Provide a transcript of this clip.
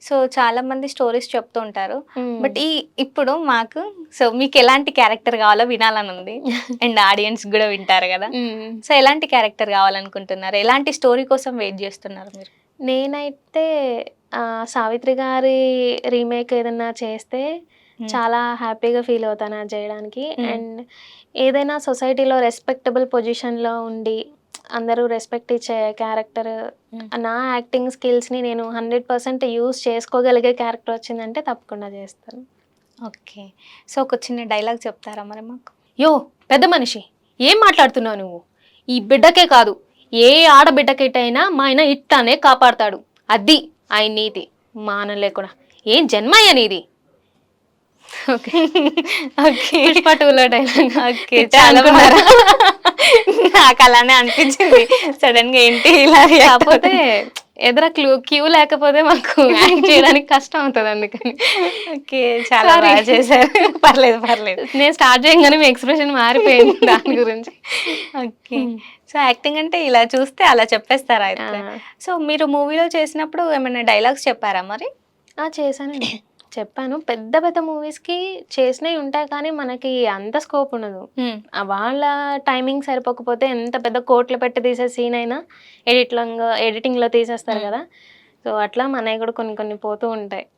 So చాలా మంది stories చెప్తూ ఉంటారు. హ్మ్. బట్ ఇప్పుడు మాకు సో మీకు ఎలాంటి క్యారెక్టర్ కావాలో వినాలని ఉంది. అండ్ ఆడియన్స్ కూడా వింటారు కదా. హ్మ్. సో ఎలాంటి క్యారెక్టర్ కావాలనుకుంటున్నారు? ఎలాంటి స్టోరీ కోసం వెయిట్ చేస్తున్నారు మీరు? నేనైతే 'సావిత్రి' గారి రీమేక్ ఏదన్నా చేస్తే హ్మ్. చాలా హ్యాపీగా ఫీల్ అవుతాను అది చేయడానికి. హ్మ్. అండ్ ఏదైనా సొసైటీలో రెస్పెక్టబుల్ పొజిషన్‌లో ఉండి అందరూ రెస్పెక్ట్ ఇచ్చే క్యారెక్టర్ హ్మ్. నా యాక్టింగ్ స్కిల్స్‌ని నేను 100% యూజ్ చేసుకోగలిగే క్యారెక్టర్ వచ్చిందంటే తప్పకుండా చేస్తాను. ఓకే. సో ఒక చిన్న డైలాగ్ చెప్తారా మరి మాకు? యో పెద్ద మనిషి ఏం మాట్లాడుతున్నావు నువ్వు? ఈ బిడ్డకే కాదు ఏ ఆడబిడ్డకిటైనా మా ఆయన ఇట్టానే కాపాడతాడు. అది ఆయన నీతి. మానం లేకుండా ఏం జన్మయ్య నీది? ఓకే. ఓకే. పుష్ప 2లో డైలాగ్. ఓకే. చాలా అనుకున్నారా? నాకు అలానే అనిపించింది. సడెన్‌గా ఏంటి ఇలా రియాక్ట్ కాకపోతే అవుతుంది. ఎదుర క్యూ లేకపోతే మాకు యాక్ట్ చేయడానికి కష్టం అవుతది అందుకని. ఓకే. చాలా సారీ. బాగా చేశారు. పర్లేదు. పర్లేదు. నేను స్టార్ట్ చేయంగానే మీ ఎక్స్‌ప్రెషన్ మారిపోయింది దాని గురించి. ఓకే. హ్మ్. సో యాక్టింగ్ అంటే ఇలా చూస్తే అలా చెప్పేస్తారా ఆ! అయితే? సో మీరు మూవీలో చేసినప్పుడు ఏమైనా డైలాగ్స్ చెప్పారా మరి? చేశానండి. చెప్పాను. పెద్ద పెద్ద మూవీస్‌కి చేసినయి ఉంటాయి కానీ మనకి అంత స్కోప్ ఉండదు. హ్మ్. వాళ్ళ టైమింగ్ సరిపోకపోతే ఎంత పెద్ద కోట్లు పెట్టి తీసే సీన్ అయినా ఎడిటింగ్‌లో తీసేస్తారు హ్మ్. గదా! సో, అట్లా మనయి గూడా కొన్ని కొన్ని పోతూ ఉంటాయి.